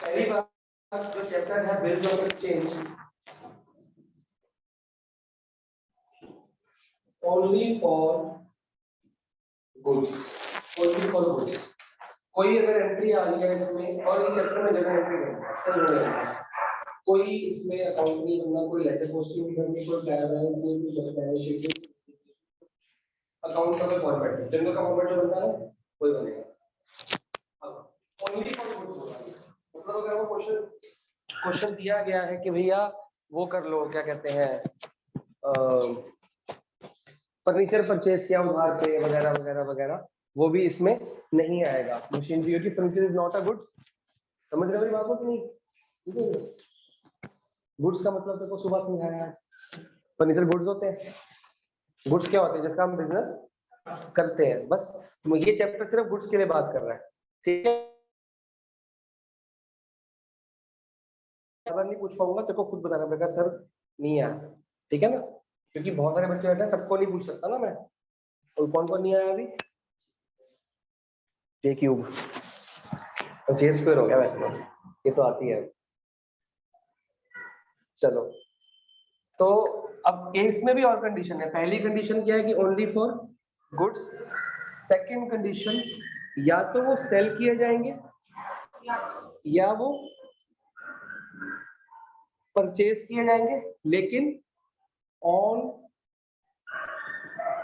पहली बात जो चैप्टर है bills of exchange, only for goods, only for goods. कोई अगर एंट्री आ रही है इसमें, और ये चैप्टर में जगह एंट्री करना है, कोई इसमें अकाउंट नहीं बनना, कोई लेजर पोस्टिंग नहीं करनी, कोई ट्रायल बैलेंस नहीं, कोई बैलेंस शीट नहीं, अकाउंट का कोई फॉर्मेट नहीं, जनरल का फॉर्मेट जो बनता है वही बनेगा। अब ओनली फॉर गुड्स होगा, मतलब अगर वो क्वेश्चन दिया गया है कि भैया वो कर लो, क्या कहते हैं, फर्नीचर परचेज किया उधार पे वगैरह वगैरह वगैरह, वो भी इसमें नहीं आएगा। मशीनरी की furniture is not a good, समझ रहे हो मेरी बात को कि नहीं? ठीक है, गुड्स का मतलब देखो सुबह समझाया है, फर्नीचर गुड्स होते हैं, गुड्स क्या होते हैं जिसका हम बिजनेस करते हैं, बस ये चैप्टर सिर्फ गुड्स के लिए बात कर रहा है, ठीक है। अगर नहीं पूछ पाऊंगा तो खुद बताना पड़ेगा सर नहीं आया, ठीक है ना, क्योंकि बहुत सारे बच्चे बैठे हैं, सबको नहीं पूछ सकता ना मैं। और कौन कौन नहीं आया अभी? जे क्यूब और जे स्क्वायर हो गया वैसे तो, ये तो आती है। चलो, तो अब इसमें भी और कंडीशन है। पहली कंडीशन क्या है कि only for goods. Second condition, या तो वो सेल किए जाएंगे या वो परचेज किए जाएंगे, लेकिन on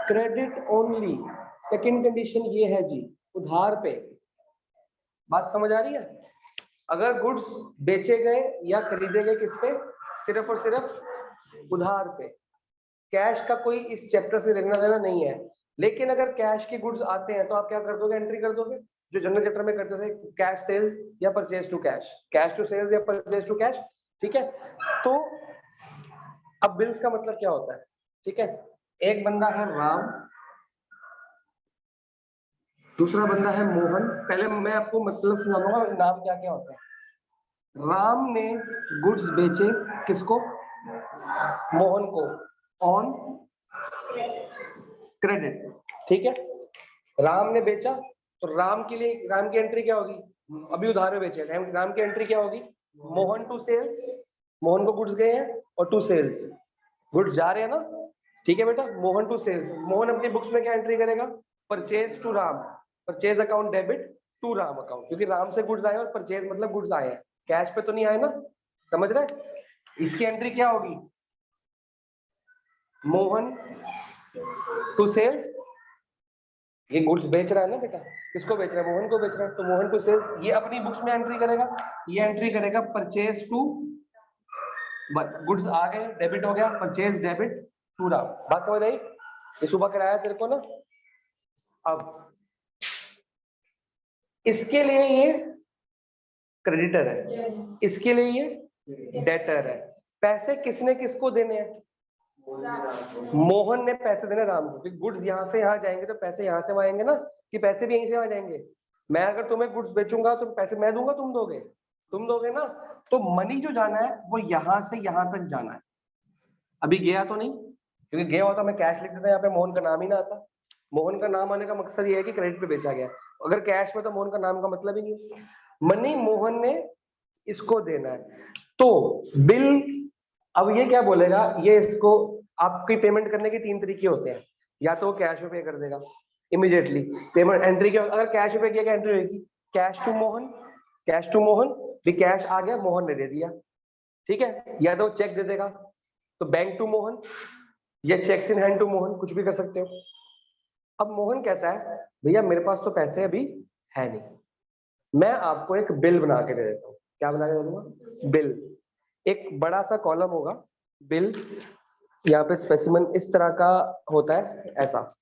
credit only. Second condition ये है जी, उधार पे। बात समझ आ रही है? अगर गुड्स बेचे गए या खरीदे गए किस पे? सिर्फ और सिर्फ उधार पे। कैश का कोई इस चैप्टर से लेना देना नहीं है, लेकिन अगर कैश के गुड्स आते हैं तो आप क्या कर दोगे? एंट्री कर दोगे, जो जनरल चैप्टर में करते थे, कैश सेल्स या purchase to cash, cash to sales या परचेज टू कैश, ठीक है। तो अब बिल्स का मतलब क्या होता है, ठीक है। एक बंदा है राम, दूसरा बंदा है मोहन। पहले मैं आपको मतलब सुनाऊंगा नाम क्या क्या होता है। राम ने गुड्स बेचे किसको? मोहन को, ऑन क्रेडिट, ठीक है। राम ने बेचा तो राम के लिए, राम की एंट्री क्या होगी? अभी उधार में बेचे, राम की एंट्री क्या होगी? मोहन टू सेल्स, मोहन को गुड्स गए हैं, और टू सेल्स, गुड्स जा रहे हैं ना, ठीक है बेटा। मोहन टू सेल्स, मोहन अपनी बुक्स में क्या एंट्री करेगा? Purchase to Ram, purchase account debit to Ram account, क्योंकि राम से गुड्स आए और परचेज मतलब गुड्स आए हैं, कैश पे तो नहीं आए ना, समझ रहे? इसकी एंट्री क्या होगी? मोहन टू सेल्स, ये गुड्स बेच रहा है ना बेटा, किसको बेच रहा है? मोहन को बेच रहा है, तो मोहन टू सेल्स ये अपनी बुक्स में एंट्री करेगा, ये एंट्री करेगा परचेज टू, गुड्स आ गए, डेबिट हो गया, परचेज डेबिट टू राम। बात समझ आई? ये सुबह कराया तेरे को ना। अब इसके लिए ये क्रेडिटर है, इसके लिए ये डेटर है। पैसे किसने किसको देने हैं? मोहन ने पैसे देने राम को, क्योंकि गुड्स यहाँ से यहाँ जाएंगे तो पैसे यहाँ से आएंगे ना, कि पैसे भी यहीं से आ जाएंगे। मैं अगर तुम्हें गुड्स बेचूंगा तो पैसे मैं दूंगा, तुम दोगे? तुम दोगे ना। तो मनी जो जाना है वो यहाँ से यहाँ तक जाना है। अभी गया तो नहीं, क्योंकि गया होता मैं कैश लिख देता, यहाँ पे मोहन का नाम ही ना आता। मोहन का नाम आने का मकसद ये है कि क्रेडिट पे बेचा गया, अगर कैश में तो मोहन का नाम का मतलब ही नहीं। मनी मोहन ने इसको देना है, तो बिल, अब ये क्या बोलेगा, ये इसको, आपकी पेमेंट करने के तीन तरीके होते हैं, या तो वो कैश में पे कर देगा इमीडिएटली, पेमेंट एंट्री क्या, अगर कैश में पे किया एंट्री होगी cash to Mohan, cash to Mohan, भी कैश आ गया, मोहन ने दे दिया, ठीक है। या तो चेक दे देगा, तो बैंक टू मोहन, या cheques in hand to Mohan, कुछ भी कर सकते हो। अब मोहन कहता है भैया मेरे पास तो पैसे अभी है नहीं, मैं आपको एक बिल बना के दे देता हूँ। क्या बना के दे दूंगा? बिल। एक बड़ा सा कॉलम होगा, बिल, यहाँ पे स्पेसिमन इस तरह का होता है, ऐसा।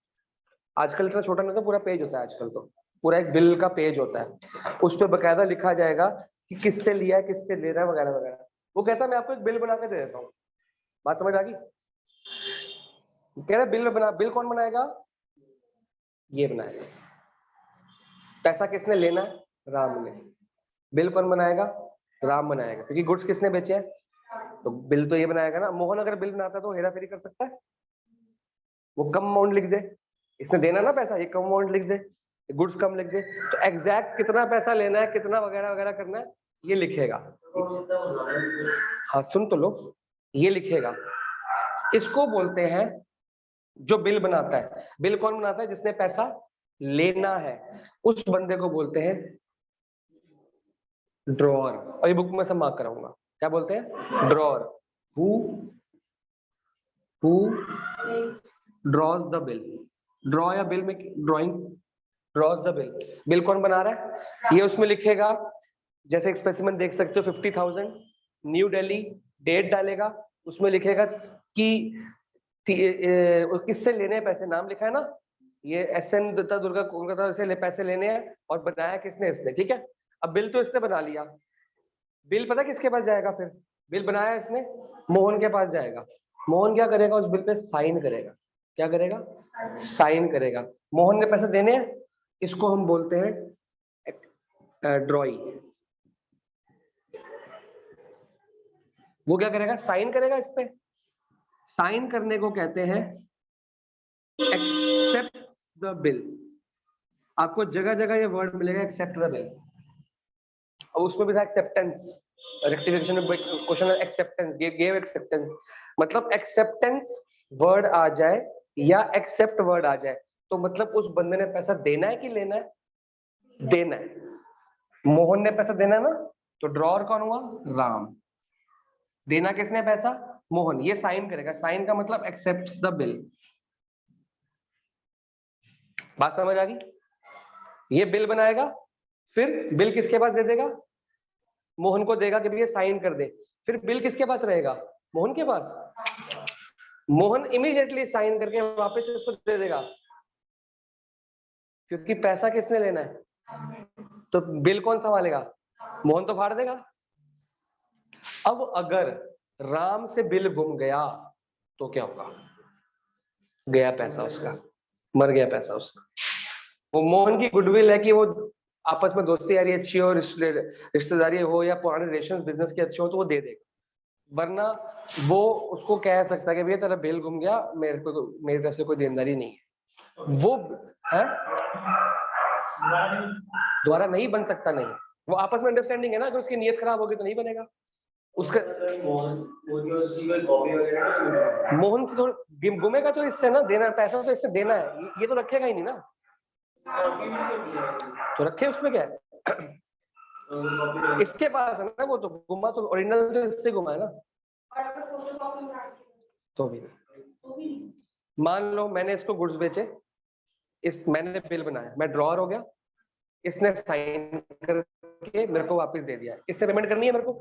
आजकल इतना छोटा नहीं होता, पूरा पेज होता है आजकल, तो पूरा एक बिल का पेज होता है, उस पर बकायदा लिखा जाएगा कि किससे लिया है, किससे ले रहा है, वगैरह वगैरह। वो कहता है मैं आपको एक बिल बना के दे देता हूँ। बात समझ आ गई? कह रहे बिल बना, बिल कौन बनाएगा? ये बनाएगा। पैसा किसने लेना है? राम ने। बिल कौन बनाएगा? राम बनाएगा, क्योंकि गुड्स किसने बेचे हैं, तो बिल तो ये बनाएगा ना। मोहन अगर बिल बनाता तो हेरा फेरी कर सकता है, वो कम अमाउंट लिख दे, इसने देना ना पैसा, ये कम अमाउंट लिख दे, गुड्स कम लिख दे, तो एग्जैक्ट कितना पैसा लेना है, कितना वगैरह वगैरह करना है, ये लिखेगा। हाँ सुन तो लो, ये लिखेगा। इसको बोलते हैं, जो बिल बनाता है, बिल कौन बनाता है? जिसने पैसा लेना है, उस बंदे को बोलते हैं ड्रॉअर। और ये बुक में सब मार्क कराऊंगा, क्या बोलते हैं? Drawer. Who draws the bill. Draw या बिल में drawing, drawers the bill. Bill कौन बना रहा है? ये उसमें लिखेगा, जैसे एक स्पेसिमेन देख सकते हो 50,000 न्यू दिल्ली, डेट डालेगा, उसमें लिखेगा कि किससे लेने हैं पैसे, नाम लिखा है ना, ये SN दत्ता दुर्गा कोलकाता से पैसे लेने हैं, और बनाया किसने? इसने। ठीक है, अब बिल तो इसने बना लिया, बिल पता किसके पास जाएगा? फिर बिल बनाया इसने, मोहन के पास जाएगा। मोहन क्या करेगा? उस बिल पे साइन करेगा। क्या करेगा? साइन करेगा। मोहन ने पैसे देने हैं, इसको हम बोलते हैं ड्रॉई। वो क्या करेगा? साइन करेगा इस पे। साइन करने को कहते हैं एक्सेप्ट द बिल। आपको जगह जगह ये वर्ड मिलेगा, एक्सेप्ट द बिल। और उसमें भी था एक्सेप्टेंस, रेक्टिफिकेशन में क्वेश्चन है एक्सेप्टेंस, गिव एक्सेप्टेंस, मतलब एक्सेप्टेंस वर्ड आ जाए या एक्सेप्ट वर्ड आ जाए तो मतलब उस बंदे ने पैसा देना है कि लेना है? देना है। मोहन ने पैसा देना है ना, तो ड्रॉअर कौन हुआ? राम। देना किसने पैसा? मोहन। ये साइन करेगा, साइन का मतलब एक्सेप्ट द बिल। बात समझ आ गई? ये बिल बनाएगा, फिर बिल किसके पास दे देगा? मोहन को देगा कि भैया साइन कर दे। फिर बिल किसके पास रहेगा? मोहन के पास। मोहन इमीडिएटली साइन करके वापस उसको दे देगा, क्योंकि पैसा किसने लेना है, तो बिल कौन संभालेगा? मोहन तो फाड़ देगा। अब अगर राम से बिल गुम गया तो क्या होगा? गया पैसा उसका, मर गया पैसा उसका। वो मोहन की गुडविल है कि वो आपस में दोस्ती यारी अच्छी हो, रिश्तेदारी हो या पुराने रिलेशंस बिजनेस के अच्छे हो तो वो दे देगा, वरना वो उसको कह सकता है कि भैया तेरा बिल गुम गया, मेरे तरफ से कोई देनदारी नहीं है। वो है दोबारा नहीं बन सकता, नहीं। वो आपस में अंडरस्टैंडिंग है ना, अगर उसकी नीयत खराब होगी तो नहीं बनेगा उसका। मोहन से थोड़ा गुमेगा तो इससे ना, देना पैसा तो इससे देना है, ये तो रखेगा ही नहीं ना, तो रखे उसमें क्या है? इसके पास है ना, वो तो गुमा तो ओरिजिनल तो इससे गुमा है ना। तो भी मान लो मैंने इसको गुड्स बेचे, मैंने बिल बनाया, मैं ड्रॉअर हो गया, इसने साइन करके मेरे को वापस दे दिया, इसने पेमेंट करनी है मेरे को।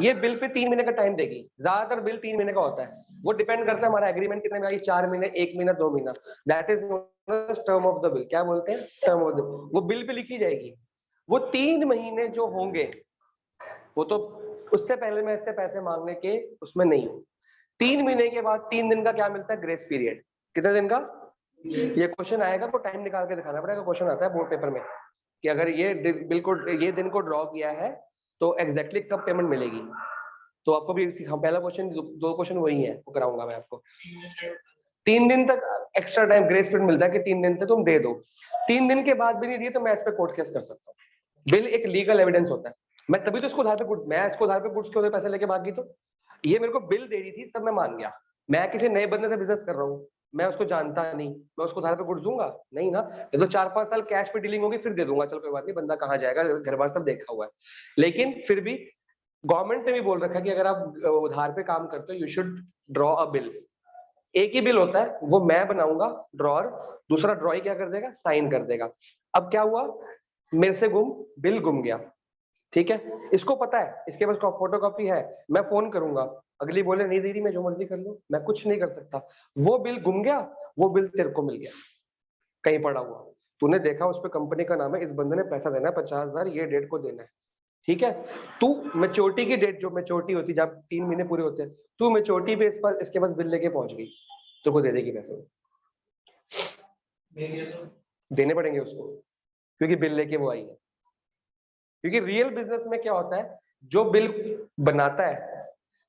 ये बिल पे 3 महीने का टाइम देगी, ज्यादातर बिल 3 महीने का होता है, वो डिपेंड करता है हमारा एग्रीमेंट कितने में आई, 4 महीने, 1 महीना, 2 महीना, that is term of the bill. क्या बोलते हैं? Term of the bill. वो बिल पे लिखी जाएगी। वो 3 महीने जो होंगे, वो तो उससे पहले मैं इससे पैसे मांगने के उसमें नहीं हूँ। 3 महीने के बाद 3 दिन का क्या मिलता है? Grace period. कितने दिन का? ये क्वेश्चन आएगा तो टाइम निकाल के दिखाना पड़ेगा, क्वेश्चन आता है बोर्ड पेपर में कि अगर ये बिल को, ये दिन को ड्रॉ किया है तो एग्जैक्टली कब पेमेंट मिलेगी। तो आपको भी पहला क्वेश्चन, 2 क्वेश्चन वही है, वो कराऊंगा मैं आपको। 3 दिन तक एक्स्ट्रा टाइम ग्रेस पीरियड मिलता है कि 3 दिन तक तुम दे दो। 3 दिन के बाद भी नहीं दिए तो मैं इस पे कोर्ट केस कर सकता हूँ। बिल एक लीगल एविडेंस होता है, मैं तभी तो इसको उधार पे मैं इसको उधार पे गुड्स के पैसे लेके भाग गई, तो ये मेरे को बिल दे रही थी तब मैं मान गया। मैं किसी नए बंदे से बिजनेस कर रहा हूँ, मैं उसको जानता नहीं, मैं उसको उधार पे गुड्स दूंगा नहीं ना। ये तो 4-5 साल कैश पे डीलिंग होगी फिर दे दूंगा, चल कोई बात नहीं, बंदा कहाँ जाएगा, घर बार सब देखा हुआ है। लेकिन फिर भी गवर्नमेंट ने भी बोल रखा है कि अगर आप उधार पे काम करते हो, you should draw a bill. एक ही बिल होता है, वो मैं बनाऊंगा ड्रॉअर, दूसरा ड्रॉई क्या कर देगा? साइन कर देगा। अब क्या हुआ? मेरे से बिल गुम गया, ठीक है, इसको पता है, इसके पास फोटो कॉपी है, मैं फोन करूंगा, अगली बोले नहीं दीदी मैं जो मर्जी कर लूं, मैं कुछ नहीं कर सकता। वो बिल गुम गया, वो बिल तेरे को मिल गया कहीं पड़ा हुआ, तूने देखा उस पर कंपनी का नाम है, इस बंदे ने पैसा देना है 50,000, ये डेट को देना है, ठीक है। तू मेच्योरिटी की डेट, जो मेच्योरिटी होती है जब 3 महीने पूरे होते हैं, तू मेच्योरिटी पे इसके पास बिल लेके पहुंच गई, तो को दे देगी पैसे, देने पड़ेंगे उसको, क्योंकि बिल लेके वो आई है। क्योंकि रियल बिजनेस में क्या होता है, जो बिल बनाता है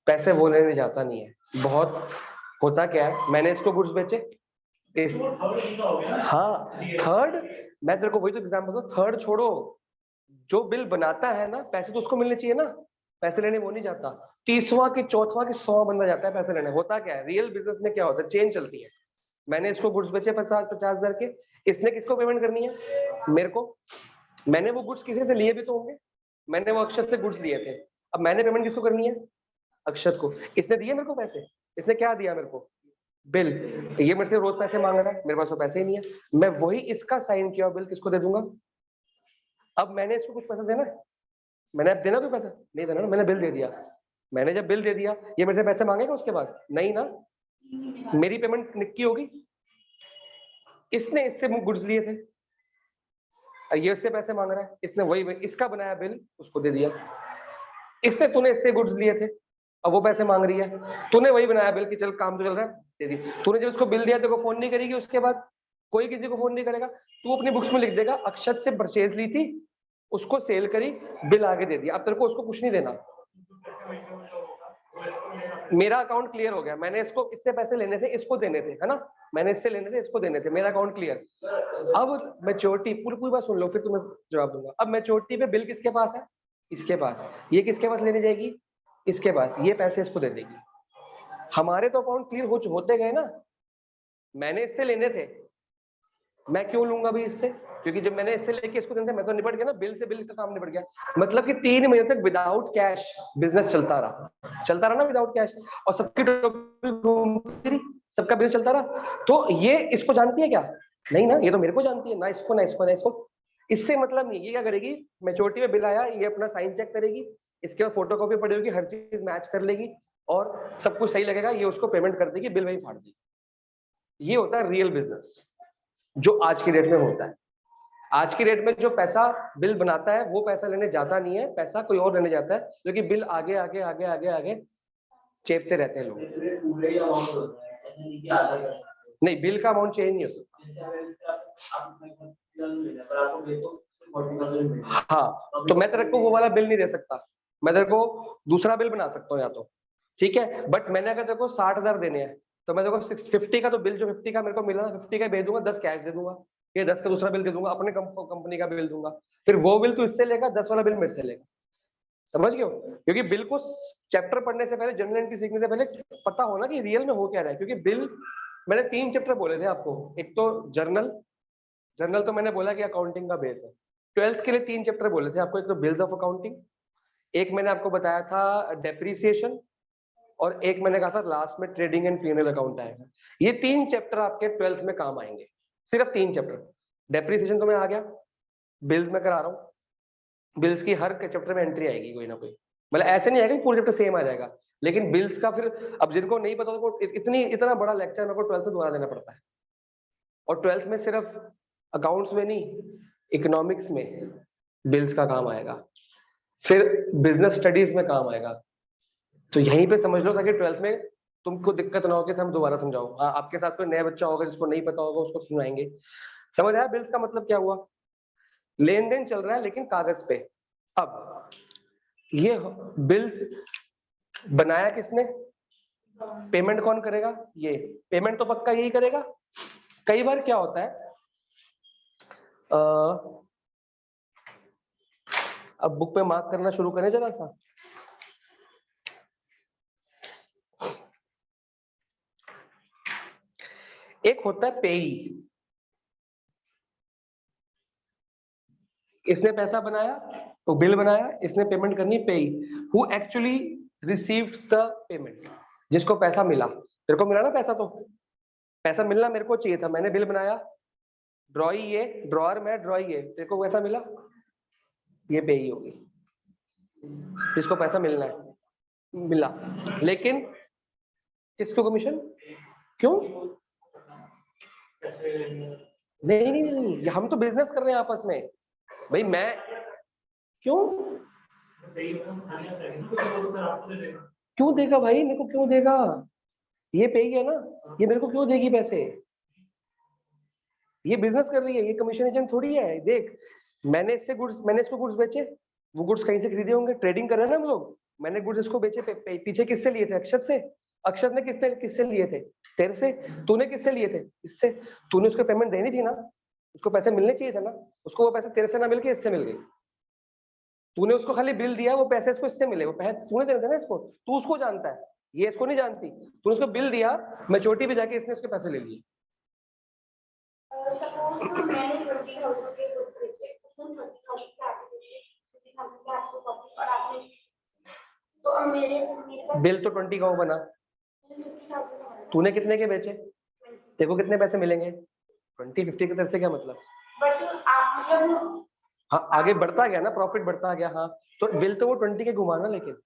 पैसे वो लेने जाता नहीं है। बहुत होता क्या है, मैंने इसको गुड्स बेचे, हाँ थर्ड मैं तेरे को वही तो एग्जाम्पल दूं, थर्ड छोड़ो, जो बिल बनाता है ना, पैसे तो उसको मिलने चाहिए ना, पैसे लेने वो नहीं जाता, 30वां की 4वां की 100 बंदा जाता है पैसे लेने। होता क्या है रियल बिजनेस में, क्या होता है, चेन चलती है। मैंने इसको गुड्स बेचे 50,000 के, इसने किसको पेमेंट करनी है, मेरे को। मैंने वो गुड्स किसी से लिए भी तो होंगे, मैंने वो अक्षत से गुड्स लिए थे, अब मैंने पेमेंट किसको करनी है, अक्षत को। इसने दिए मेरे को पैसे, इसने क्या दिया मेरे को, बिल। ये मेरे से रोज पैसे मांग रहा है, मेरे पास तो पैसे ही नहीं है, मैं वही इसका साइन किया बिल किसको दे दूंगा। अब मैंने इसको कुछ पैसा देना है, मैंने अब देना तो पैसा नहीं देना ना, मैंने बिल दे दिया। मैंने जब बिल दे दिया, ये मेरे से पैसे मांगेगा उसके बाद, नहीं ना, मेरी पेमेंट निक्की होगी। इसने इससे गुड्स लिए थे, ये उससे पैसे मांग रहा है, इसने वही इसका बनाया बिल उसको दे दिया। इसने तूने इससे गुड्स लिए थे, अब वो पैसे मांग रही है, तूने वही बनाया बिल कि चल काम तो चल रहा है, दे दी। तूने जब उसको बिल दिया तो फोन नहीं करेगी उसके बाद, कोई किसी को फोन नहीं करेगा, तू अपनी बुक्स में लिख देगा अक्षत से परचेज ली थी, उसको सेल करी, बिल आगे दे दिया। अब तेरे को उसको कुछ नहीं देना, मेरा अकाउंट क्लियर हो गया, मैंने इसको इससे पैसे लेने थे, इसको देने थे, है ना, मैंने इससे लेने थे, इसको देने थे, मेरा अकाउंट क्लियर। अब मैच्योरिटी, पूरी बात सुन लो फिर तुम्हें जवाब दूंगा। अब मैच्योरिटी पे बिल किसके पास है, इसके पास, ये किसके पास लेने जाएगी, इसके पास, ये पैसे इसको दे देगी। हमारे तो अकाउंट क्लियर होते गए ना, मैंने इससे लेने थे, मैं क्यों लूंगा भी इससे, क्योंकि जब मैंने इससे लेके इसको देने थे, मैं तो निपट गया ना, बिल से बिल का काम निपट गया। मतलब कि 3 महीने तक विदाउट कैश बिजनेस चलता रहा ना विदाउट कैश, और सबकी घूमती रही, सबका बिजनेस चलता रहा। तो ये इसको जानती है क्या, नहीं ना, ये तो मेरे को जानती है ना, इसको ना इसको ना इसको, इससे मतलब नहीं। ये क्या करेगी, मैच्योरिटी में बिल आया, ये अपना साइन चेक करेगी, इसके बाद फोटो कॉपी पड़ी होगी, हर चीज मैच कर लेगी, और सब कुछ सही लगेगा, ये उसको पेमेंट कर देगी, बिल वही फाड़ देगी। ये होता है रियल बिजनेस, जो आज की डेट में होता है। आज की डेट में जो पैसा बिल बनाता है, वो पैसा लेने जाता नहीं है, पैसा कोई और लेने जाता है, क्योंकि बिल आगे आगे आगे आगे आगे चेपते रहते हैं लोग। नहीं, बिल का अमाउंट चेंज नहीं हो सकता। हाँ, तो मैं तेरे को वो वाला बिल नहीं दे सकता, मैं तेरे को दूसरा बिल बना सकता हूँ या तो, ठीक है। बट मैंने अगर तेरे को 60,000 देने हैं, तो मैं तेरे को 50 का तो बिल, जो 50 का मेरे को मिला ना, 50 का भेज दूंगा, 10 कैश दे दूंगा, ये 10 का दूसरा बिल दे दूंगा, अपने कंपनी का बिल दूंगा, फिर वो बिल तू इससे लेगा, 10 वाला बिल मेरे से लेगा। समझ गए हो, क्योंकि बिल को चैप्टर पढ़ने से पहले, जनरल एंट्री सीखने से पहले पता होना कि रियल में हो क्या रहा है। क्योंकि बिल, मैंने 3 चैप्टर बोले थे आपको, एक तो जर्नल, जर्नल तो मैंने बोला कि अकाउंटिंग का बेस है। 12th के लिए 3 चैप्टर बोले थे आपको, एक तो बिल्स ऑफ अकाउंटिंग, एक मैंने आपको बताया था डेप्रिसिएशन, और एक मैंने कहा था लास्ट में ट्रेडिंग एंड पी&एल अकाउंट आएगा। ये 3 चैप्टर आपके 12th में काम आएंगे, सिर्फ 3 चैप्टर। डेप्रिसिएशन तो मैं आ गया, बिल्स में करा रहा हूँ, बिल्स की हर चैप्टर में एंट्री आएगी कोई ना कोई, मतलब ऐसे नहीं आएगा कि पूरा चैप्टर सेम आ जाएगा, लेकिन बिल्स का फिर, अब जिनको नहीं पता तो इतना बड़ा लेक्चर मेरे को 12th में दोबारा देना पड़ता है। और 12th में सिर्फ अकाउंट्स में नहीं, इकोनॉमिक्स में बिल्स का काम आएगा, फिर बिजनेस स्टडीज में काम आएगा। तो यहीं पे समझ लो, ताकि 12th में तुमको दिक्कत ना हो कि हम दोबारा समझाओ। हाँ, आपके साथ कोई नया बच्चा होगा जिसको नहीं पता होगा, उसको सुनाएंगे। समझ आया बिल्स का मतलब क्या हुआ, लेन देन चल रहा है लेकिन कागज पे। अब ये बिल्स बनाया किसने, पेमेंट कौन करेगा, ये पेमेंट तो पक्का यही करेगा। कई बार क्या होता है, अब बुक पे मार्क करना शुरू करें जरा सा। एक होता है पेई, इसने पैसा बनाया तो बिल बनाया, इसने पेमेंट करनी, पेई, who actually received the payment, जिसको पैसा मिला। तेरे को मिला ना पैसा, तो पैसा मिलना मेरे को चाहिए था, मैंने बिल बनाया, ड्रॉई ये, ड्रॉअर में ड्रॉई ये, तेरे को पैसा मिला, ये पेई होगी, जिसको पैसा मिलना है, मिला। लेकिन किसको कमीशन, क्यों, नहीं नहीं नहीं, हम तो बिजनेस कर रहे हैं आपस में भाई, मैं क्यों क्यों देगा भाई, मेरे को क्यों देगा, ये पे ही है ना, ये मेरे को क्यों देगी पैसे, ये बिजनेस कर रही है, ये कमीशन एजेंट थोड़ी है। देख, मैंने इसको गुड्स बेचे, वो गुड्स कहीं से खरीदे होंगे, ट्रेडिंग कर रहे हैं ना हम लोग। मैंने गुड्स इसको बेचे, पीछे किससे लिए थे, अक्षत से। अक्षत ने किससे लिए थे, तेरे से। तूने किससे लिए थे, इससे। तूने उसको पेमेंट देनी थी ना, उसको पैसे मिलने चाहिए थे ना, उसको वो पैसे तेरे से ना मिल के इससे मिल गए। तूने उसको खाली बिल दिया, वो पैसे इसको इससे मिले, वो पैसे तूने देने थे ना इसको, तू उसको जानता है, ये इसको नहीं जानती। तूने उसको बिल दिया, मैच्योरिटी पे जाके इसने उसके पैसे ले लिए। बिल तो 20 का बना, तूने कितने के बेचे, तेरे को कितने पैसे मिलेंगे? 20 50 की तरफ से क्या मतलब? हाँ आगे बढ़ता गया ना, प्रॉफिट बढ़ता गया। हाँ तो बिल तो वो 20 के घुमाना, लेकिन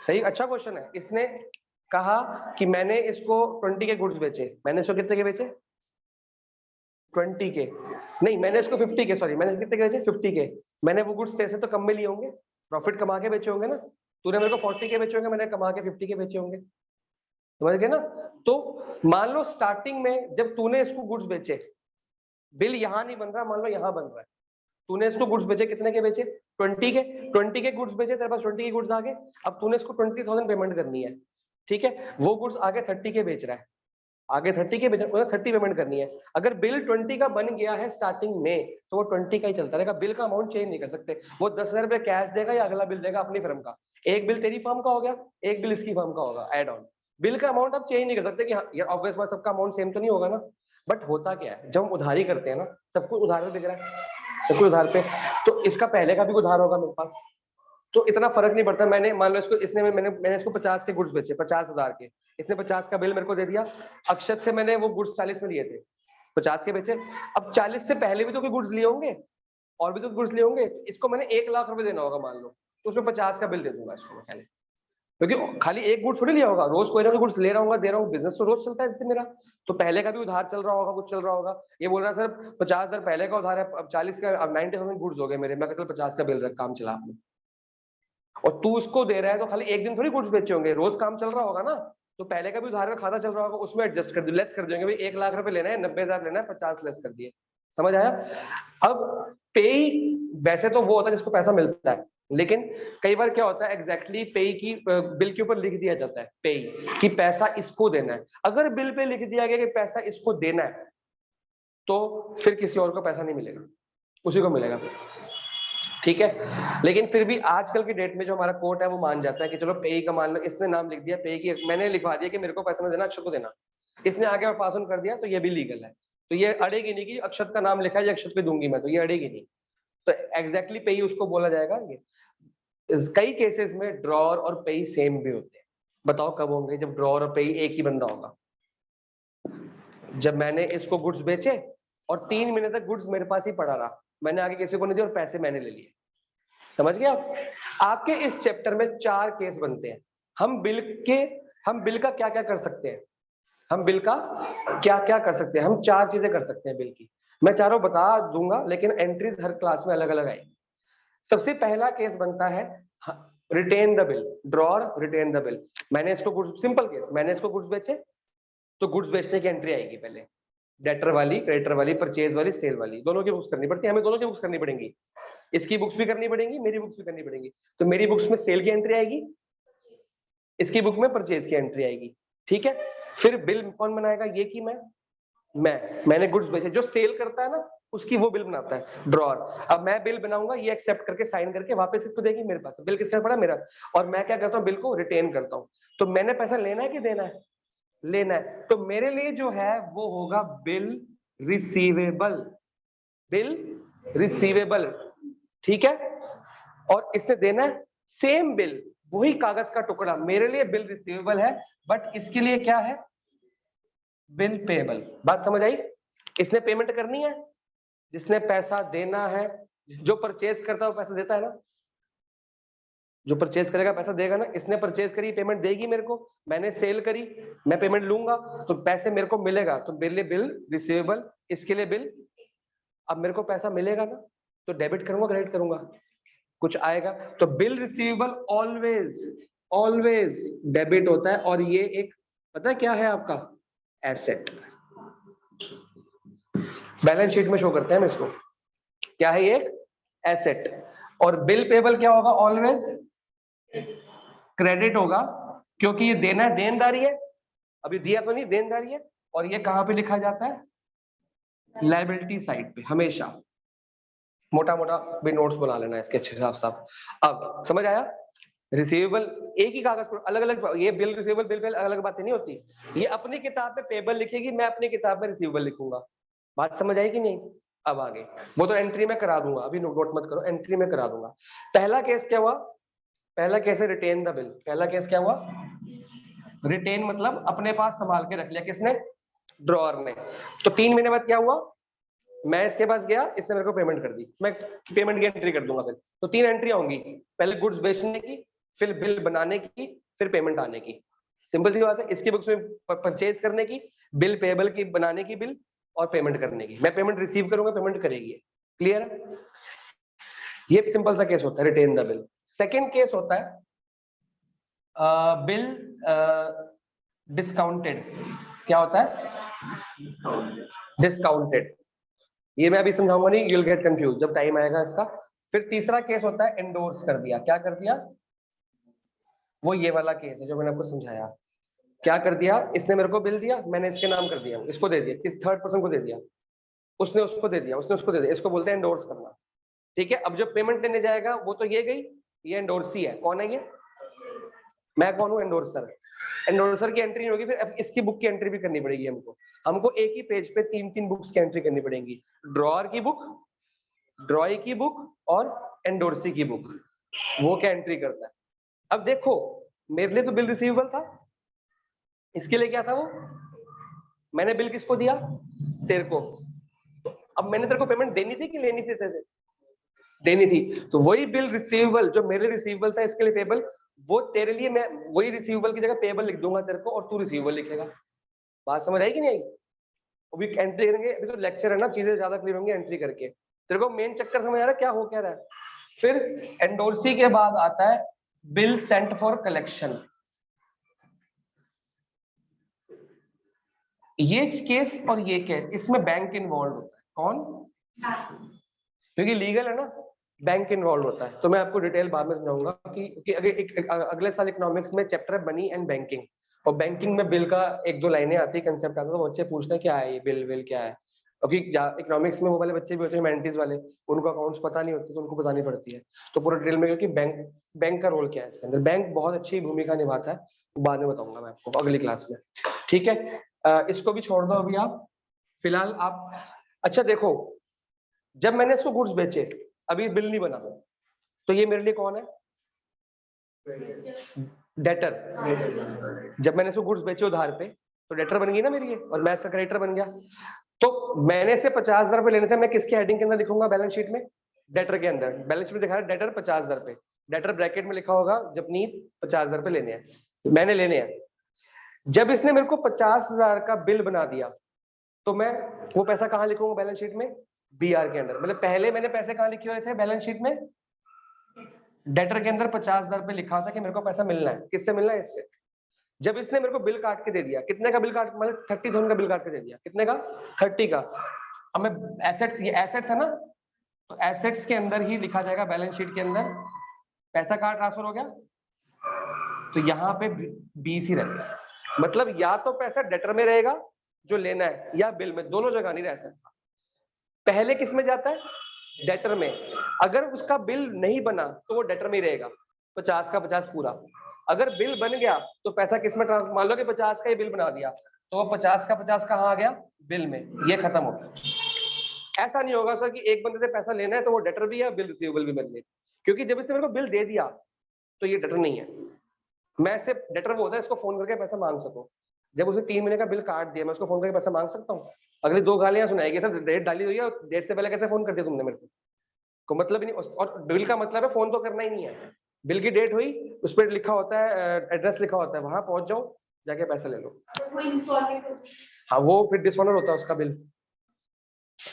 सही, अच्छा क्वेश्चन है। इसने कहा कि मैंने इसको 20 के गुड्स बेचे, मैंने इसको कितने के बेचे? 20 के नहीं, मैंने इसको 50 के, सॉरी मैंने कितने के बेचे? 50 के। मैंने वो गुड्स तेरे से तो कम में लिए होंगे, प्रॉफिट कमा के बेचे होंगे ना। तूने मेरे को 40 के बेचे होंगे, मैंने कमा के 50 के बेचे होंगे, समझ गए ना। तो मान लो स्टार्टिंग में जब तूने इसको गुड्स बेचे, बिल यहां नहीं बन रहा, मान लो यहां बन रहा है, तूने इसको गुड्स बेचे कितने के बेचे? 20 के। 20 के गुड्स बेचे, तेरे पास 20 के गुड्स आ गए। अब तूने इसको 20,000 पेमेंट करनी है, ठीक है। वो गुड्स आगे 30 के बेच रहा है, आगे 30 के बेच रहा है, 30 पेमेंट करनी है। अगर बिल 20 का बन गया है स्टार्टिंग में, तो वो 20 का ही चलता रहेगा, बिल का अमाउंट चेंज नहीं कर सकते। वो 10,000 रुपए कैश देगा या अगला बिल देगा अपनी फर्म का। एक बिल तेरी फर्म का हो गया, एक बिल इसकी फर्म का होगा, एड ऑन। बिल का अमाउंट आप चेंज नहीं कर सकते कि हाँ यार ऑब्वियस बात, सबका अमाउंट सेम तो नहीं होगा ना। बट होता क्या है, जब हम उधारी करते हैं ना, सब कुछ उधार पे बिक रहा है, सब कुछ उधार पे, तो इसका पहले का भी उधार होगा मेरे पास, तो इतना फर्क नहीं पड़ता। मैंने मान लो इसको, इसने मैंने इसको 50 के गुड्स बेचे, 50,000 के, इसने 50 का बिल मेरे को दे दिया। अक्षत से मैंने वो गुड्स 40 में लिए थे, 50 के बेचे। अब 40 से पहले भी तो कोई गुड्स लिए होंगे, और भी तो गुड्स लिए होंगे, इसको मैंने 1 लाख रुपए देना होगा मान लो, तो उसमें 50 का बिल दे दूंगा इसको मैं पहले, क्योंकि खाली एक गुड्स थोड़ी लिया होगा, रोज कोई ना कोई गुड्स ले रहा हूँ, दे रहा हूँ, बिजनेस तो रोज चलता है इससे मेरा। तो पहले का भी उधार चल रहा होगा, कुछ चल रहा होगा। ये बोल रहा है सर 50,000 पहले का उधार है, अब 40 का, अब 90,000 गुड्स हो गए मेरे, मैं कहता 50 का बिल रख, काम चला आपने। और तू उसको दे रहा है तो खाली एक दिन थोड़ी गुड्स बेचे होंगे, रोज काम चल रहा होगा ना। तो पहले का भी उधार का खाता चल रहा होगा, उसमें एडजस्ट कर दो, लेस कर देंगे भाई, 1 लाख रुपए लेना है, 90,000 लेना है, 50 लेस कर दिए, समझ आया। अब पे वैसे तो वो होता है जिसको पैसा मिलता है, लेकिन कई बार क्या होता है एग्जैक्टली पे की बिल के ऊपर लिख दिया जाता है पे कि पैसा इसको देना है। अगर बिल पे लिख दिया गया कि पैसा इसको देना है, तो फिर किसी और को पैसा नहीं मिलेगा, उसी को मिलेगा फिर, ठीक है। लेकिन फिर भी आजकल की डेट में जो हमारा कोर्ट है वो मान जाता है कि चलो पे का मान लो, इसने नाम लिख दिया पे की, मैंने लिखवा दिया कि मेरे को पैसा ना देना, अक्षत को देना, इसने आगे पास ऑन कर दिया, तो ये भी लीगल है। तो ये अड़ेगी नहीं कि अक्षत का नाम लिखा है, ये अक्षत पे दूंगी मैं, तो ये अड़ेगी नहीं। तो एग्जैक्टली पे उसको बोला जाएगा। ये कई केसेस में ड्रॉर और पे सेम भी होते हैं। बताओ कब होंगे जब ड्रॉर और पे एक ही बंदा होगा? जब मैंने इसको गुड्स बेचे और 3 महीने तक गुड्स मेरे पास ही पड़ा रहा, मैंने आगे किसी को नहीं दिया और पैसे मैंने ले लिए, समझ गए आप। आपके इस चैप्टर में 4 केस बनते हैं। हम बिल का क्या क्या कर सकते हैं, हम बिल का क्या क्या कर सकते हैं, हम 4 चीजें कर सकते हैं बिल की। मैं चारों बता दूंगा, लेकिन एंट्रीज हर क्लास में अलग अलग आएगी। सबसे पहला केस बनता है retain the bill, drawer retain the bill. मैंने इसको गुड्स, सिंपल केस, मैंने इसको गुड्स बेचे, तो गुड्स बेचने की एंट्री आएगी पहले, डेटर वाली, क्रेडिटर वाली, परचेज वाली, सेल वाली, दोनों की बुक्स करनी पड़ती है, हमें दोनों की बुक्स करनी पड़ेंगी। इसकी बुक्स भी करनी पड़ेंगी, मेरी बुक्स भी करनी पड़ेंगी। तो मेरी बुक्स में सेल की एंट्री आएगी, इसकी बुक में परचेज की एंट्री आएगी, ठीक है। फिर बिल कौन बनाएगा, ये कि मैंने गुड्स बेचे, जो सेल करता है ना उसकी वो बिल बनाता है ड्रॉर। अब मैं बिल बनाऊंगा, ये एक्सेप्ट करके साइन करके वापस इसको देगी मेरे पास, बिल किसका पड़ा, मेरा। और मैं क्या करता हूँ, बिल को रिटेन करता हूँ। तो मैंने पैसा लेना है कि देना है, लेना है। तो मेरे लिए जो है वो होगा बिल रिसीवेबल, बिल रिसीवेबल, ठीक है। और इसने देना है सेम बिल, वही कागज का टुकड़ा, मेरे लिए बिल रिसीवेबल है, बट इसके लिए क्या है, बिल पेएबल। बात समझ आई। इसने पेमेंट करनी है, जिसने पैसा देना है, जो परचेज करता है वो पैसा देता है ना, जो परचेज करेगा पैसा देगा ना। इसने परचेज करी, पेमेंट देगी मेरे को, मैंने सेल करी, मैं पेमेंट लूंगा, तो पैसे मेरे को मिलेगा, तो मेरे लिए बिल रिसीवेबल, इसके लिए बिल। अब मेरे को पैसा मिलेगा ना, तो डेबिट करूंगा क्रेडिट करूंगा, कुछ आएगा। तो bill receivable always always debit होता है, और ये एक पता है क्या है आपका, एसेट। बैलेंस शीट में शो करते हैं हम इसको, क्या है ये, एसेट। और बिल पेबल क्या होगा, ऑलवेज क्रेडिट होगा, क्योंकि ये देना है, देनदारी है, अभी दिया तो नहीं, देनदारी है। और ये कहां पे लिखा जाता है, लायबिलिटी साइड पे हमेशा मोटा मोटा भी नोट्स बना लेना इसके अच्छे साफ साफ। अब समझ आया? रिसीवेबल एक ही कागज पर अलग अलग, ये बिल रिसीवेबल बिल पे अलग अलग बातें नहीं होती। ये अपनी किताब में पेबल लिखेगी, मैं अपनी किताब में रिसीवेबल लिखूंगा। बात समझ आई कि नहीं? अब आगे वो तो एंट्री में करा दूंगा, अभी नोट मत करो, एंट्री में करा दूंगा। पहला केस क्या हुआ? पहला केस है रिटेन द बिल। पहला केस क्या हुआ? रिटेन मतलब अपने पास संभाल के रख लिया, किसने? ड्रॉअर ने। तो 3 महीने बाद क्या हुआ? मैं इसके पास गया, इसने मेरे को पेमेंट कर दी, मैं पेमेंट की एंट्री कर दूंगा फिर। तो 3 एंट्री होंगी, पहले गुड्स बेचने की, फिर बिल बनाने की, फिर पेमेंट आने की। सिंपल सी बात है। इसकी बुक्स में परचेज करने की, बिल पेबल की, बनाने की बिल, और पेमेंट करने की। मैं पेमेंट रिसीव करूंगा, पेमेंट करेगी। क्लियर है? ये सिंपल सा केस होता है retain the bill. Second case होता है बिल डिस्काउंटेड। क्या होता है? डिस्काउंटेड। ये मैं अभी समझाऊंगा नहीं, यूल गेट कंफ्यूज जब टाइम आएगा इसका। फिर तीसरा केस होता है एंडोर्स कर दिया। क्या कर दिया? वो ये वाला केस है जो मैंने आपको समझाया। क्या कर दिया? इसने मेरे को बिल दिया, मैंने इसके नाम कर दिया, इसको दे दिया, किस थर्ड पर्सन को दे दिया, उसने उसको दे दिया, उसने उसको दे दिया। इसको बोलते हैं एंडोर्स करना। ठीक है? अब जब पेमेंट लेने जाएगा वो तो ये गई, ये एंडोर्सी है। कौन है ये? मैं कौन हूँ? एंडोर्सर। एंडोर्सर की एंट्री होगी, फिर अब इसकी बुक की एंट्री भी करनी पड़ेगी हमको। हमको एक ही पेज पे 3-3 बुक्स की एंट्री करनी पड़ेगी। ड्रॉअर की बुक, ड्रॉई की बुक, और एंडोर्सी की बुक। वो क्या एंट्री करता है? अब देखो, मेरे लिए तो बिल रिसीवेबल था, इसके लिए क्या था? वो मैंने बिल किसको दिया? तेरे को। तो अब मैंने तेरे को पेमेंट देनी थी कि लेनी थी? तेरे देनी थी। तो वही बिल रिसीवेबल जो मेरे रिसीवेबल था, इसके लिए पेबल, वो तेरे लिए मैं वही रिसीवेबल की जगह पेबल लिख दूंगा तेरे को, और तू रिसीवेबल लिखेगा। बात समझ आई कि नहीं? अभी एंट्री करेंगे, अभी तो लेक्चर है ना, चीजें ज्यादा क्लियर होंगी एंट्री करके। तेरे को मेन चक्कर समझ आ रहा है क्या हो क्या रहा है? फिर एंडोर्सी के बाद आता है बिल सेंट फॉर कलेक्शन। ये केस और ये केस, इसमें बैंक इन्वॉल्व होता है। कौन? क्योंकि लीगल है ना, बैंक इन्वॉल्व होता है। तो मैं आपको डिटेल बाद में समझाऊंगा कि अगले साल इकोनॉमिक्स में चैप्टर है मनी एंड बैंकिंग, और बैंकिंग में बिल का 1-2 लाइनें आती है, कंसेप्ट आता है, तो बच्चे पूछते हैं क्या है ये बिल विल क्या है। क्योंकि इकोनॉमिक्स में वो वाले बच्चे भी होते हैं ह्यूमैनिटीज वाले, उनको अकाउंट्स पता नहीं होते, तो उनको बतानी पड़ती है। तो पूरा डिटेल में, क्योंकि बैंक का रोल क्या है इसके अंदर, बैंक बहुत अच्छी भूमिका निभाता है, बाद में बताऊंगा मैं आपको अगली क्लास में। ठीक है? इसको भी छोड़ दो अभी आप, फिलहाल आप। अच्छा देखो, जब मैंने इसको गुड्स बेचे, अभी बिल नहीं बना, तो ये मेरे लिए कौन है? डेटर। जब मैंने इसको गुड्स बेचे उधार पे, तो डेटर बन गई ना मेरी ये, और मैं इसका क्रेडिटर बन गया। तो मैंने से 50,000 रुपए लेने थे, मैं किसके हेडिंग के अंदर लिखूंगा बैलेंस शीट में? डेटर के अंदर। बैलेंस शीट में दिखा रहा है डेटर 50,000 रुपए, डेटर ब्रैकेट में लिखा होगा जपनीत 50,000 रुपए लेने हैं, मैंने लेने हैं। जब इसने मेरे को 50,000 का बिल बना दिया, तो मैं वो पैसा कहाँ लिखूंगा बैलेंस शीट में? बीआर के अंदर। मतलब पहले मैंने पैसे कहाँ लिखे हुए थे बैलेंस शीट में? डेटर के अंदर 50,000 रुपए लिखा था कि मेरे को पैसा मिलना है। किससे मिलना है? इससे। जब इसने मेरे को बिल काट के दे दिया, कितने का बिल काट, मतलब 30,000 का बिल काट के दे दिया, कितने का? 30 का। अब मैं एसेट्स, ये एसेट्स है ना, तो एसेट्स के अंदर ही लिखा जाएगा बैलेंस शीट के अंदर, पैसा कहाँ ट्रांसफर हो गया? तो यहाँ पे बीस ही रहेगा। मतलब या तो पैसा डेटर में रहेगा जो लेना है, या बिल में, दोनों जगह नहीं रह सकता। पहले किस में जाता है? डेटर में। अगर उसका बिल नहीं बना तो वो डेटर में ही रहेगा, 50 का 50 पूरा। अगर बिल बन गया तो पैसा किस में ट्रांसफर, मान लो कि 50 का ही बिल बना दिया, तो वो 50 का 50 कहाँ आ गया? बिल में। ये खत्म हो गया। ऐसा नहीं होगा सर कि एक बंदे से पैसा लेना है तो वो डेटर भी है, बिल रिसीवेबल भी बन गए, क्योंकि जब इसने मेरे को बिल दे दिया तो ये डेटर नहीं है। मैं सिर्फ डेटर वो होता है इसको फोन करके पैसा मांग सकूं। जब उसने 3 महीने का बिल काट दिया, मैं उसको फोन करके पैसा मांग सकता हूँ? अगली 2 गालियां सुनाएगी, सर डेट डाली हुई है, डेट से पहले कैसे फोन कर दिया तुमने मेरे को मतलब ही नहीं। और बिल का मतलब है फोन तो करना ही नहीं है। बिल की डेट हुई, उस पर लिखा होता है, एड्रेस लिखा होता है, वहां पहुंच जाओ, जाके पैसा ले लो। हाँ, वो फिर डिसऑनर होता है उसका बिल।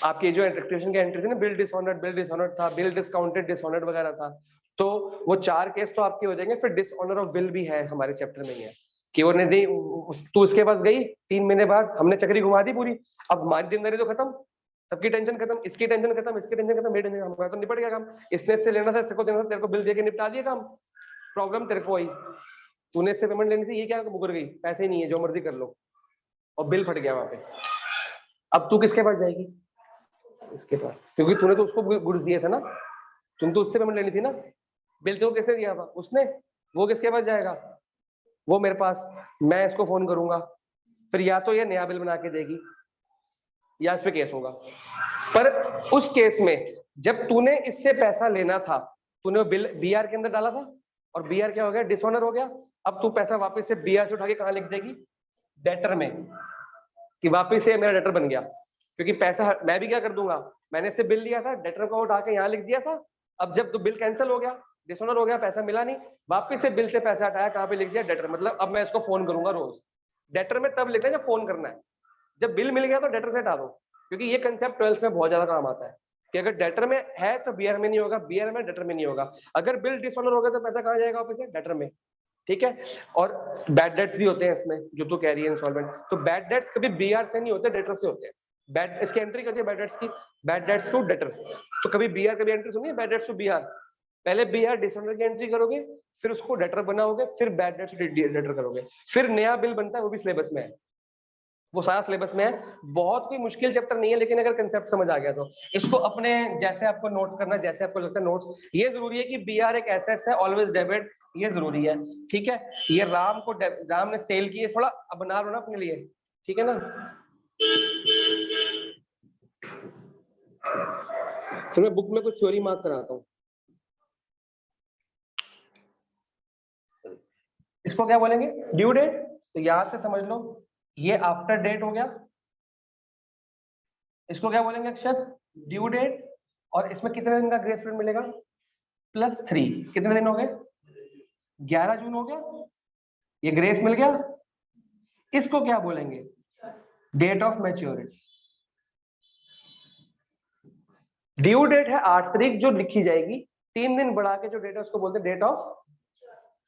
आपकी जो एप्लीकेशन की एंट्री थी ना, बिल डिसऑनर्ड था, बिल डिस्काउंटेड डिसऑनर्ड वगैरह था, तो वो 4 केस तो आपके हो जाएंगे। फिर डिसऑनर ऑफ बिल भी है हमारे चैप्टर में ही है, कि वो नहीं तू उसके पास गई 3 महीने बाद, हमने चक्री घुमा दी पूरी, अब हमारी जिम्मेदारी तो खत्म, सबकी टेंशन खत्म, इसकी टेंशन खत्म, इसकी टेंशन खत्म, मेरी टेंशन हमारा तो निपट गया काम। इसने इससे लेना था, तेरे को देना था, तेरे को बिल देके निपटा दिया काम, प्रॉब्लम तेरे को आई, तूने इससे पेमेंट लेनी थी, ये क्या मुकर गई, पैसे नहीं है, जो मर्जी कर लो, और बिल फट गया वहां पे। अब तू किसके पास जाएगी? इसके पास, क्योंकि तूने तो उसको गुड्स दिए थे ना, तुम तो उससे पेमेंट लेनी थी ना। बिल तो किसने दिया था? उसने। वो किसके पास जाएगा? वो मेरे पास। मैं इसको फोन करूंगा, फिर या तो ये नया बिल बना के देगी या इस पे केस होगा। पर उस केस में जब तूने इससे पैसा लेना था, तूने वो बिल बीआर के अंदर डाला था, और बीआर क्या हो गया? डिसऑनर हो गया। अब तू पैसा वापस से बीआर से उठा के कहां लिख देगी? डेटर में, कि वापस से मेरा डेटर बन गया। क्योंकि पैसा मैं भी क्या कर दूंगा, मैंने इससे बिल लिया था, डेटर को उठा के यहाँ लिख दिया था। अब जब तो बिल कैंसिल हो गया, डिसऑनर हो गया, पैसा मिला नहीं, वापस से बिल से पैसा हटाया, कहाँ पे लिख दिया? डेटर। मतलब अब मैं इसको फोन करूंगा रोज। डेटर में तब लिखना है जब फोन करना है। जब बिल मिल गया तो डेटर से हटा दो, क्योंकि ये कंसेप्ट 12th में बहुत ज्यादा काम आता है कि अगर डेटर में है तो बीआर में नहीं होगा, बीआर में डेटर में नहीं होगा। अगर बिल डिसऑनर हो गया तो पैसा कहाँ जाएगा? वापस से डेटर में। ठीक है। और बैड डेट्स भी होते हैं इसमें, जो तो कह रही है इंस्टॉलमेंट, तो बैड डेट्स कभी बीआर से नहीं होते, डेटर से होते हैं। बैड इसकी एंट्री करती है बैड डेट्स की, बैड डेट्स टू डेटर। तो कभी बीआर कभी एंट्री सुनिए, बैड डेट्स टू बीआर। पहले बीआर डिसऑनर की एंट्री करोगे, फिर उसको डेटर बनाओगे, फिर बैड डेट्स डेटर करोगे, फिर नया बिल बनता है, वो भी सिलेबस में है, वो सारा सिलेबस में है। बहुत कोई मुश्किल चैप्टर नहीं है, लेकिन अगर कंसेप्ट समझ आ गया तो इसको अपने जैसे आपको नोट करना, जैसे आपको लगता है नोट्स। ये जरूरी है कि बीआर एक एसेट्स है, ऑलवेज डेबिट, ये जरूरी है। ठीक है। ये राम ने सेल की, थोड़ा बना लो ना अपने लिए, ठीक है ना। तो मैं बुक में कुछ थ्योरी मार्क कराता हूँ। इसको क्या बोलेंगे? Due date. तो याद से समझ लो, ये आफ्टर डेट हो गया। इसको क्या बोलेंगे अक्षर? Due date. और इसमें कितने दिन का ग्रेस पीरियड मिलेगा? +3। कितने दिन हो गए? 11 जून हो गया, ये ग्रेस मिल गया। इसको क्या बोलेंगे? Date of maturity. Due date है 8 तारीख जो लिखी जाएगी, 3 दिन बढ़ा के जो डेट है उसको बोलते हैं डेट ऑफ।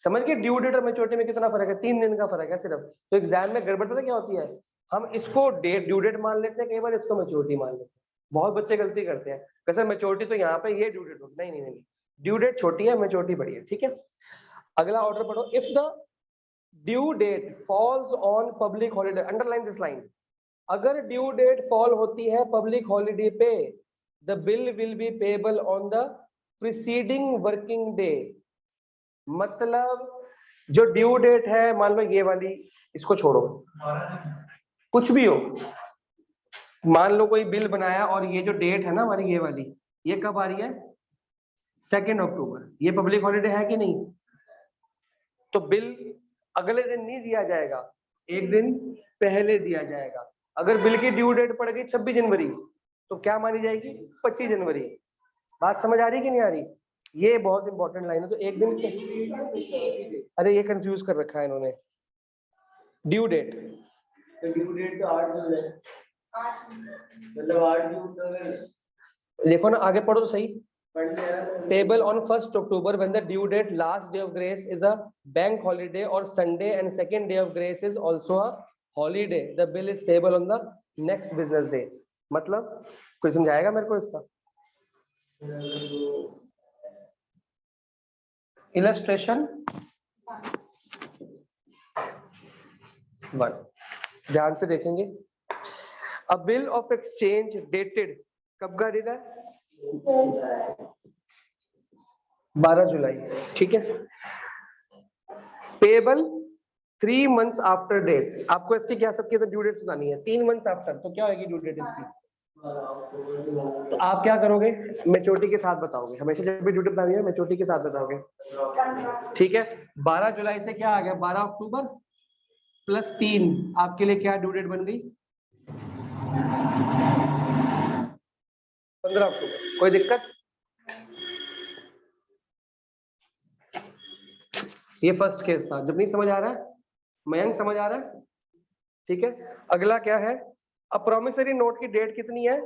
समझ गए? ड्यू डेट और मैच्योरिटी में कितना फर्क है? 3 दिन का फर्क है सिर्फ। तो एग्जाम में गड़बड़ पता क्या होती है, हम इसको डेट ड्यू डेट मान लेते हैं, कई बार इसको मैच्योरिटी मान लेते हैं। बहुत बच्चे गलती करते हैं, कैसे मैच्योरिटी तो यहाँ पे ये ड्यू डेट होगी, नहीं नहीं नहीं, ड्यू डेट छोटी है, मैच्योरिटी बड़ी है। ठीक है। अगला ऑर्डर पढ़ो। If the due date falls on public holiday, underline this line. अगर ड्यू डेट फॉल होती है पब्लिक हॉलीडे पे, the bill will be payable on the preceding working day. मतलब जो ड्यू डेट है, मान लो ये वाली, इसको छोड़ो, कुछ भी हो, मान लो कोई बिल बनाया और ये जो डेट है ना हमारी, ये वाली, ये कब आ रही है? 2 अक्टूबर। ये पब्लिक हॉलीडे है कि नहीं? तो बिल अगले दिन नहीं दिया जाएगा, एक दिन पहले दिया जाएगा। अगर बिल की ड्यू डेट पड़ गई 26 जनवरी, तो क्या मानी जाएगी? 25 जनवरी। बात समझ आ रही कि नहीं आ रही? ये बहुत इंपॉर्टेंट लाइन है। तो एक दिन, अरे ये कंफ्यूज कर रखा है इन्होंने। ड्यू डेट, ड्यू डेट तो 8 जून है, मतलब 8 जून। देखो ना, आगे पढ़ो तो सही। Payable on 1st October when the due date, last day of grace is a bank holiday or Sunday and second day of grace is also a holiday. The bill is payable on the next business day. मतलब कोई समझाएगा मेरे को इसका? Illustration 1 ध्यान से देखेंगे। A bill of exchange dated, कब का डेट है? 12 जुलाई। ठीक है। Payable 3 months after date. आपको इसकी क्या सबकी ड्यू डेट सुनानी है? 3 months आफ्टर, तो क्या होगी ड्यू डेट इसकी? तो आप क्या करोगे? मैच्योरिटी के साथ बताओगे, हमेशा जब भी ड्यू डेट बतानी है मैच्योरिटी के साथ बताओगे। ठीक है। 12 जुलाई से क्या आ गया? 12 अक्टूबर +3, आपके लिए क्या ड्यू डेट बन गई? 15 अक्टूबर। कोई दिक्कत? ये फर्स्ट केस था। जब नहीं समझ आ रहा है, मयंक समझ आ रहा है? ठीक है। अगला क्या है? अब प्रॉमिसरी नोट की डेट कितनी है?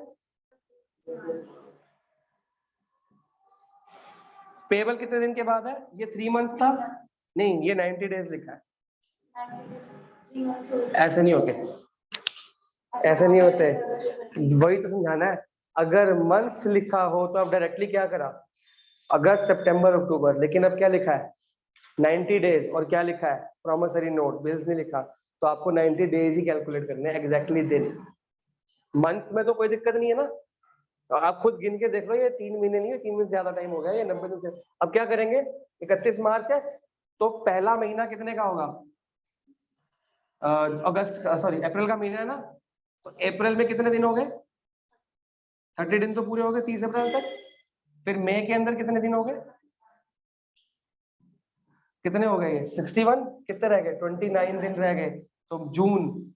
पेबल कितने दिन के बाद है? ये 3 months था, नहीं ये 90 days लिखा है। ऐसे नहीं होते, ऐसे नहीं होते, वही तो समझाना है। अगर मंथ लिखा हो तो आप डायरेक्टली क्या करा? अगस्त सितंबर अक्टूबर। लेकिन अब क्या लिखा है? 90 days। और क्या लिखा है? प्रॉमिसरी नोट, बिल्स नहीं लिखा। तो आपको 90 days ही कैलकुलेट करने हैं, एग्जैक्टली दिन। मंथ्स में तो कोई दिक्कत नहीं है ना, तो आप खुद गिन के देख लो, ये 3 महीने नहीं है, 3 महीने से ज्यादा टाइम हो गया, ये 90 दिन से। अब क्या करेंगे, 31 मार्च है तो पहला महीना कितने का होगा, अगस्त, सॉरी अप्रैल का महीना है ना, तो अप्रैल में कितने दिन हो गए, 30 दिन तो पूरे हो गए 30 अप्रैल तक। फिर मई के अंदर कितने दिन हो गए, कितने हो गए, 61, कितने रह गए, 29 दिन रह गए। तो जून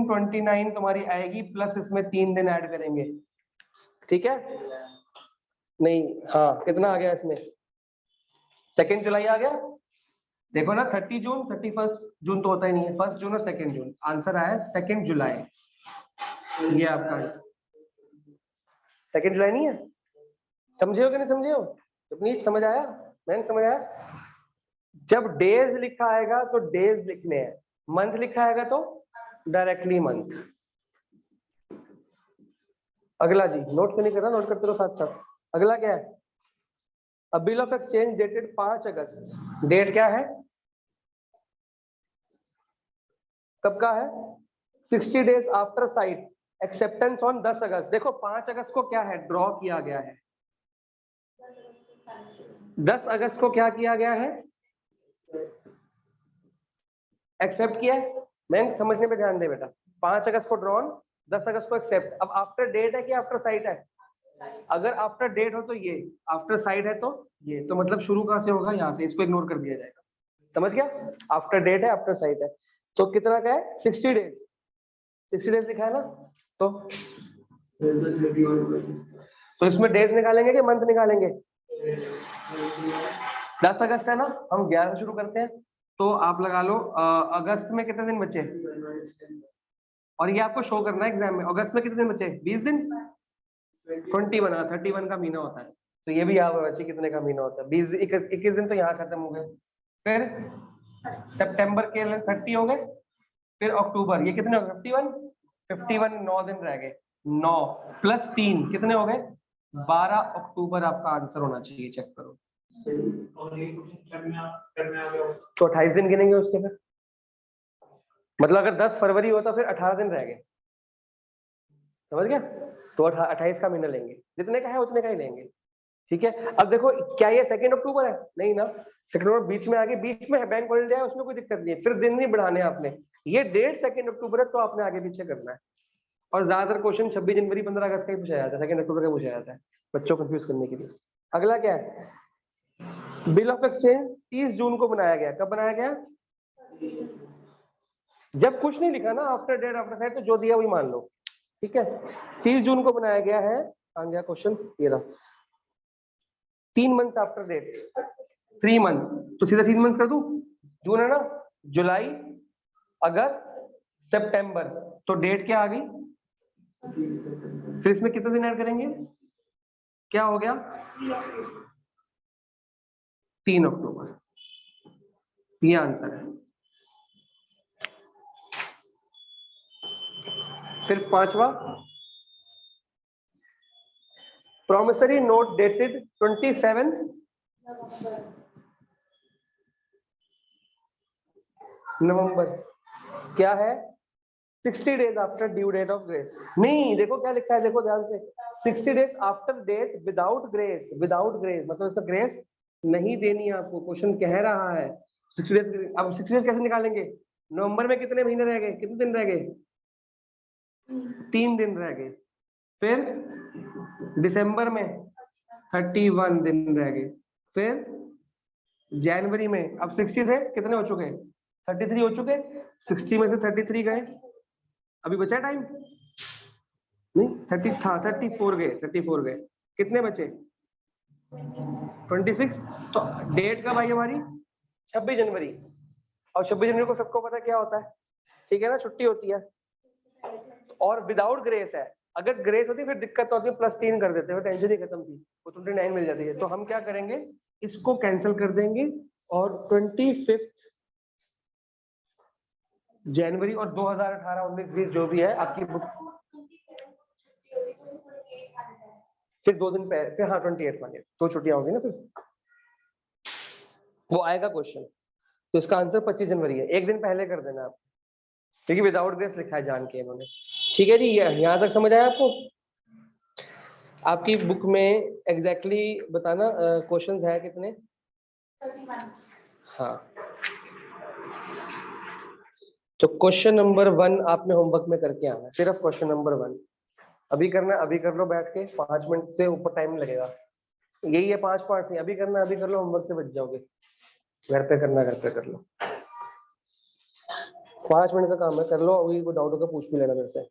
29 तुम्हारी आएगी, प्लस इसमें 3 दिन ऐड करेंगे, ठीक है। नहीं, हाँ कितना आ गया इसमें, 2 जुलाई आ गया, देखो ना 30 जून, 31 जून तो होता ही नहीं है, 1 जून और 2 जून, आंसर आया 2 जुलाई। ये आपका आंसर 2 जुलाई नहीं है, समझे हो कि नहीं समझे हो, अपनी समझ आया, मैंने समझ आया। जब डेज लिखा आएगा तो डेज लिखने हैं, मंथ लिखा आएगा तो डायरेक्टली मंथ। अगला जी, नोट नहीं कर रहा, नोट करते रहो साथ साथ। अगला क्या है, a bill of exchange dated 5 August, date क्या है, कब का है, 60 days after sight, acceptance on 10 August. देखो 5 अगस्त को क्या है, ड्रॉ किया गया है, 10 अगस्त को क्या किया गया है, एक्सेप्ट किया है। मैं समझने पे ध्यान दे बेटा, 5 अगस्त को ड्रॉन, 10 अगस्त को एक्सेप्ट। अब आफ्टर डेट है कि आफ्टर साइट है, अगर आफ्टर डेट हो तो ये, आफ्टर साइट है तो ये, तो मतलब शुरू कहां से होगा, यहाँ से, इसको इग्नोर कर दिया जाएगा, समझ गया। आफ्टर डेट है, आफ्टर साइट है, तो कितना का है, 60 डेज, 60 डेज लिखा है ना, तो इसमें डेज निकालेंगे कि मंथ निकालेंगे, 10 अगस्त है ना, हम 11 से शुरू करते हैं, तो आप लगा लो अगस्त में कितने दिन बचे, और ये आपको शो करना है एग्जाम में, अगस्त में कितने दिन बचे, 20 दिन, 21, 31 का महीना होता है, तो ये भी याद होना चाहिए कितने का महीना होता है, 21 दिन तो यहाँ खत्म हो गए, फिर सितंबर के 30 हो गए, फिर अक्टूबर, ये कितने हो गए, 51, 9 दिन रह गए, 9 प्लस 3 कितने हो गए, 12 अक्टूबर आपका आंसर होना चाहिए, चेक करो। तो 28 दिन गिनेंगे उसके, फिर मतलब अगर 10 फरवरी होता फिर 18 दिन रह गए, समझ गया, तो 28 का महीना लेंगे, जितने का है उतने का ही लेंगे, ठीक है। अब देखो क्या ये 2 अक्टूबर है, नहीं ना, 2 अक्टूबर बीच में आ गई, बीच में है बैंक हॉलिडे है, उसमें कोई दिक्कत नहीं है, फिर दिन नहीं बढ़ाने आपने, ये डेट 2 अक्टूबर है तो आपने आगे पीछे करना है। और ज्यादातर क्वेश्चन 26 जनवरी 15 अगस्त का ही पूछा जाता है, 2 अक्टूबर का पूछा जाता है, बच्चों को कंफ्यूज करने के लिए। अगला क्या है, बिल ऑफ एक्सचेंज 30 जून को बनाया गया, कब बनाया गया, जब कुछ नहीं लिखा ना, आफ्टर डेट आफ्टर साइड, तो जो दिया वही मान लो, ठीक है। 30 जून को बनाया गया है, आ गया क्वेश्चन ये रहा, 3 मंथ्स आफ्टर डेट, 3 मंथ्स, तो सीधा 3 मंथ्स कर दूं, जून है ना, जुलाई, अगस्त, सितंबर, तो डेट क्या आ गई, फिर इसमें कितने दिन ऐड करेंगे, क्या हो गया, 3 अक्टूबर, ये आंसर है। सिर्फ 5वां, प्रॉमिसरी नोट डेटेड 27 नवंबर, क्या है, 60 days after due date of grace, नहीं देखो क्या लिखा है, देखो ध्यान से, 60 days after date without grace, without grace मतलब इसका ग्रेस नहीं देनी है आपको, क्वेश्चन कह रहा है 60 डेज। अब 60 डेज कैसे निकालेंगे, नवंबर में कितने महीने रह गए, कितने दिन रह गए, 3 दिन रह गए, फिर दिसंबर में 31 दिन रह गए, फिर जनवरी में, अब 60 से कितने हो चुके, 33 हो चुके, 60 में से 33 गए, अभी बचा टाइम नहीं, 30 था, 34 गए, 34 गए, कितने बचे, 26, तो डेट कब आई हमारी, 26 जनवरी, और 26 जनवरी को सबको पता क्या होता है, ठीक है ना, छुट्टी होती है, और विदाउट ग्रेस है, अगर ग्रेस होती फिर दिक्कत होती है, +3 कर देते, टेंशन ही खत्म थी, वो 29 मिल जाती है, तो हम क्या करेंगे, इसको कैंसिल कर देंगे, और 25 जनवरी और 2018 19 20 जो भी है आपकी बुक, फिर 2 दिन पहले, फिर हाँ 28 वाले 2 छुट्टियां होगी ना, फिर वो आएगा क्वेश्चन, तो इसका आंसर 25 जनवरी है, एक दिन पहले कर देना आप, क्योंकि विदाउट ग्रेस लिखा है जान के इन्होंने, ठीक है जी। यहाँ तक समझ आया आपको, आपकी बुक में एग्जैक्टली बताना क्वेश्चंस है कितने? 31। हाँ, तो क्वेश्चन नंबर 1 आपने होमवर्क में करके आना है, सिर्फ क्वेश्चन नंबर 1 अभी करना, अभी कर लो बैठ के, 5 मिनट से ऊपर टाइम लगेगा, यही है 5 पार्ट से, अभी करना, अभी कर लो, होमवर्क से बच जाओगे, घर पे करना, घर पे कर लो, 5 मिनट का काम है, कर लो, अभी कोई डाउट होगा पूछ भी लेना मेरे से।